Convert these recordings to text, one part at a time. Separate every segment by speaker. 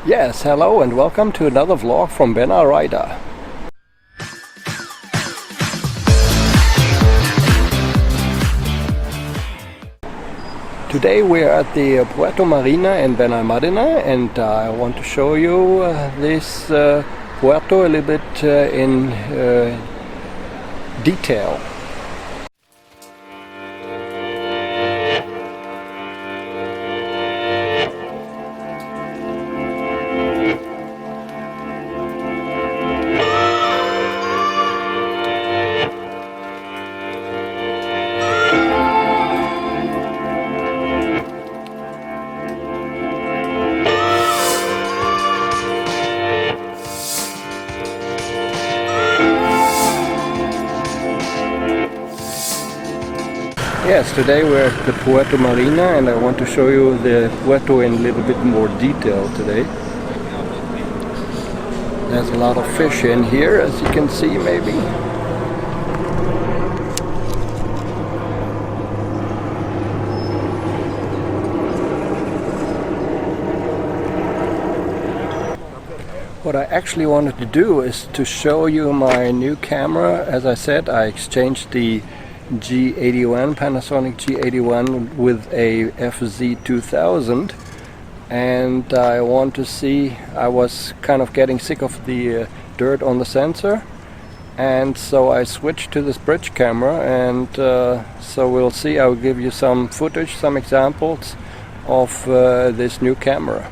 Speaker 1: Yes, hello and welcome to another vlog from Benalmádena. Today we are at the Puerto Marina in Benalmádena, and I want to show you this puerto a little bit in detail. Yes, today we're at the Puerto Marina and I want to show you the puerto in a little bit more detail today. There's a lot of fish in here, as you can see maybe. What I actually wanted to do is to show you my new camera. As I said, I exchanged the G81, Panasonic G81 with a FZ2000, and I want to see, I was kind of getting sick of the dirt on the sensor, and so I switched to this bridge camera, and so we'll see. I'll give you some footage, some examples of this new camera.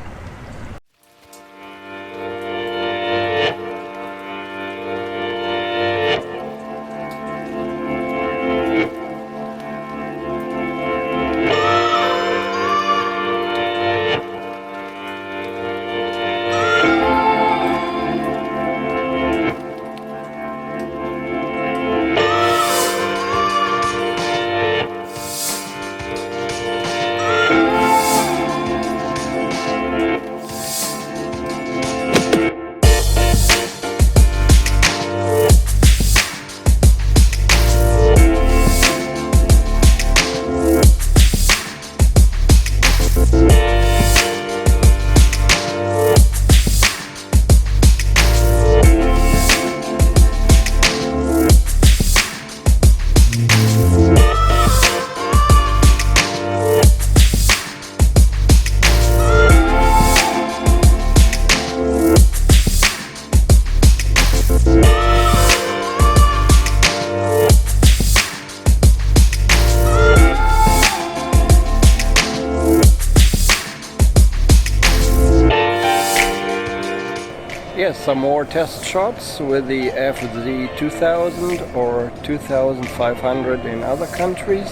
Speaker 1: Yes, some more test shots with the FZ2000 or 2500 in other countries.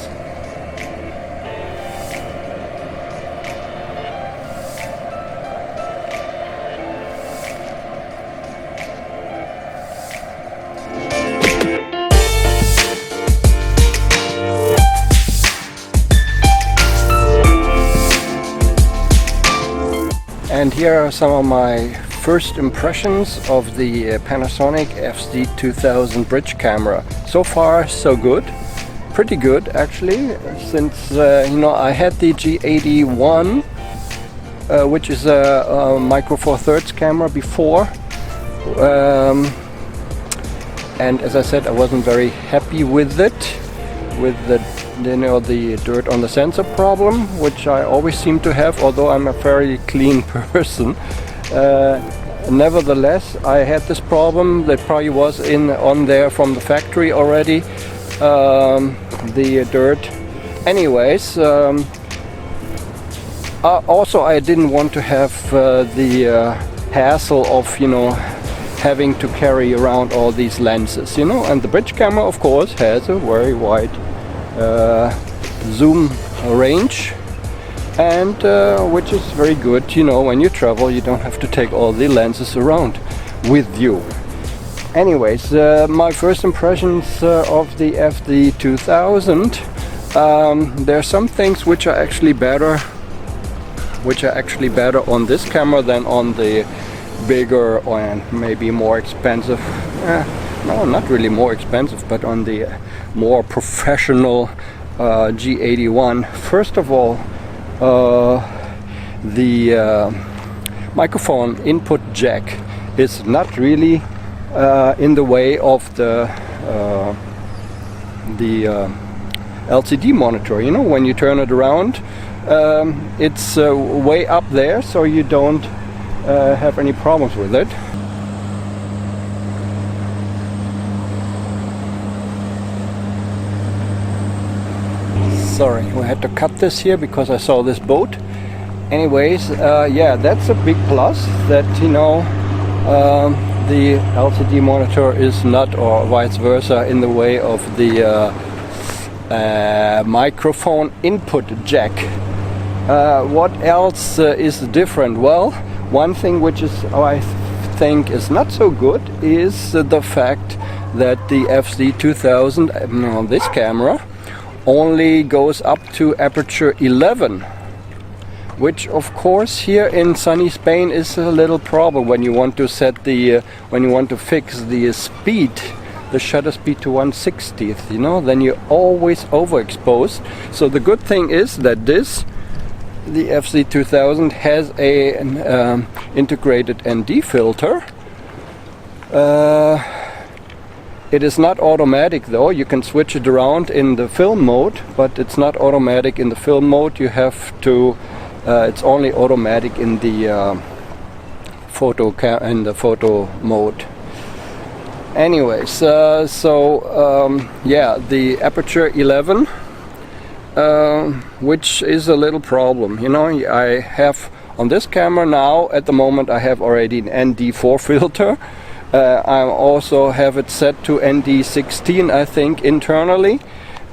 Speaker 1: And here are some of my first impressions of the Panasonic FZ2000 bridge camera. So far so good, pretty good actually, since I had the G81 which is a micro four thirds camera before, and as I said, I wasn't very happy with it, with the the dirt on the sensor problem, which I always seem to have, although I'm a very clean person. Nevertheless, I had this problem that probably was on there from the factory already, the dirt. Anyways, also I didn't want to have the hassle of having to carry around all these lenses, and the bridge camera of course has a very wide zoom range, and which is very good. When you travel, you don't have to take all the lenses around with you. Anyways, my first impressions of the FZ2000, there are some things which are actually better on this camera than on the bigger and maybe more expensive, no, not really more expensive, but on the more professional G81. First of all, the microphone input jack is not really in the way of the LCD monitor. You know, when you turn it around, it's way up there, so you don't have any problems with it. Sorry, we had to cut this here because I saw this boat. Anyways, yeah, that's a big plus, that, you know, the LCD monitor is not, or vice versa, in the way of the microphone input jack. What else is different? Well, one thing which is, I think, is not so good is the fact that the FZ2000, this camera, only goes up to aperture 11, which of course here in sunny Spain is a little problem when you want to set the when you want to fix the speed, the shutter speed to 1/60th, you know, then you're always overexposed. So the good thing is that the FZ2000 has an integrated ND filter. It is not automatic though. You can switch it around in the film mode, but it's not automatic in the film mode. You have to. It's only automatic in the photo mode. Anyways, yeah, the aperture 11, which is a little problem. You know, I have on this camera now at the moment I have already an ND4 filter. I also have it set to ND16, I think, internally,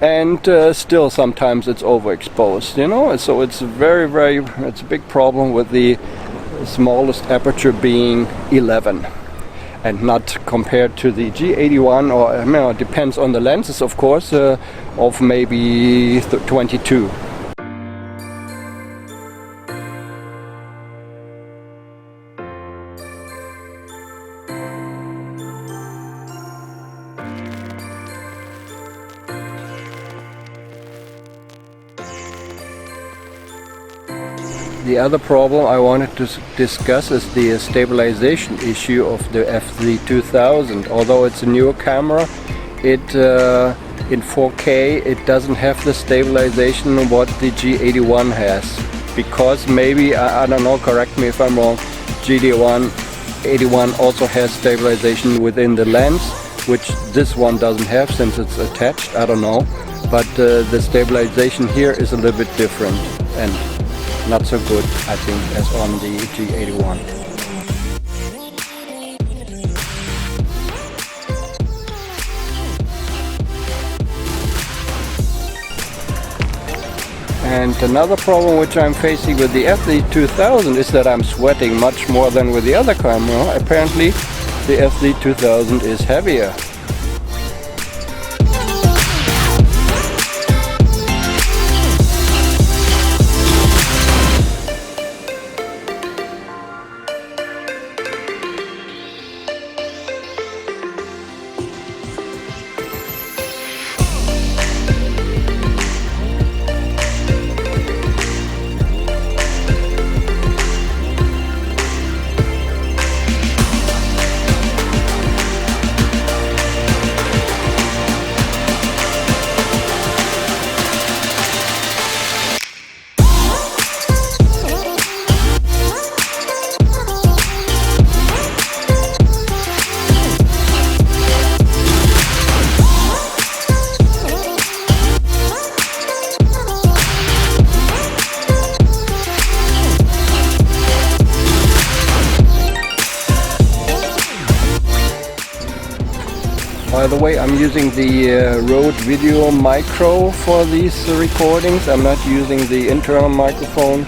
Speaker 1: and still sometimes it's overexposed, you know. So it's it's a big problem with the smallest aperture being 11, and not compared to the G81, or I mean, it depends on the lenses, of course, of maybe 22. The other problem I wanted to discuss is the stabilization issue of the FZ2000. Although it's a newer camera, it in 4K it doesn't have the stabilization what the G81 has, because maybe I don't know, correct me if I'm wrong, G81 also has stabilization within the lens, which this one doesn't have since it's attached. I don't know, but the stabilization here is a little bit different and not so good, I think, as on the G81. And another problem which I'm facing with the FZ2000 is that I'm sweating much more than with the other camera. Apparently the FZ2000 is heavier. By the way, I'm using the Rode VideoMicro for these recordings. I'm not using the internal microphone.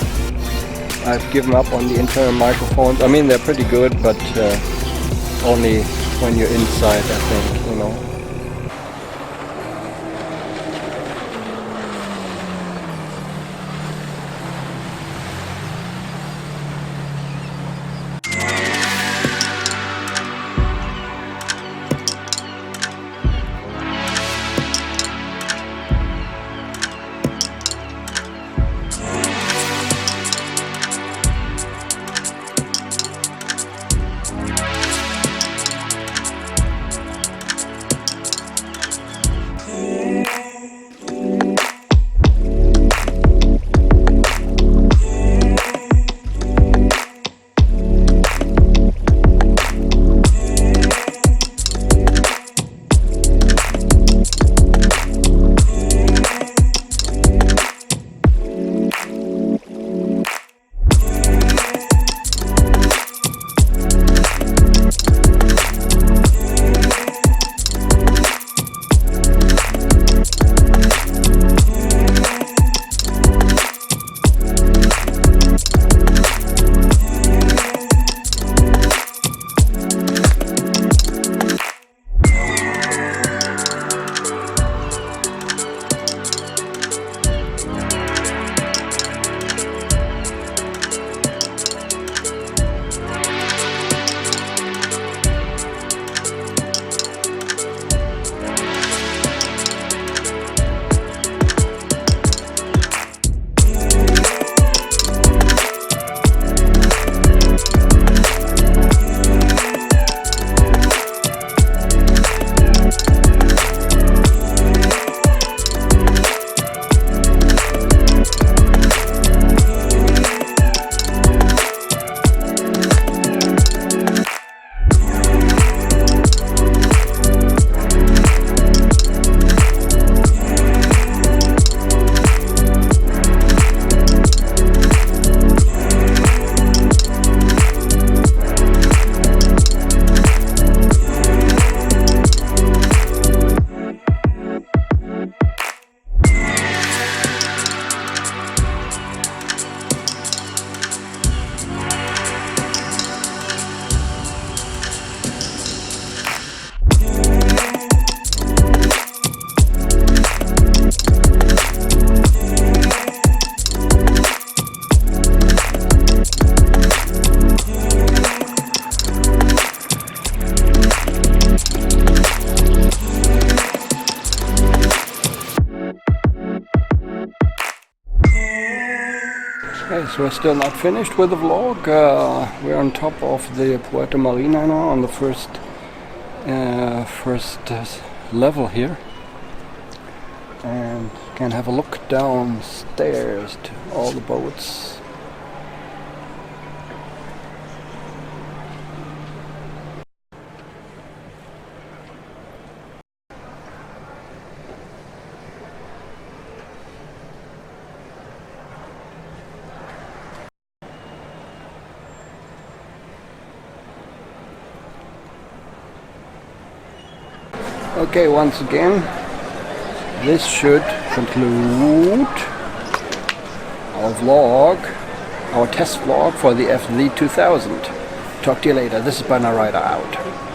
Speaker 1: I've given up on the internal microphones. I mean, they're pretty good, but only when you're inside, I think, you know. So we're still not finished with the vlog. We're on top of the Puerto Marina now, on the first level here, and can have a look downstairs to all the boats. Okay, once again, this should conclude our vlog, our test vlog for the FZ2000. Talk to you later. This is Banner Rider out.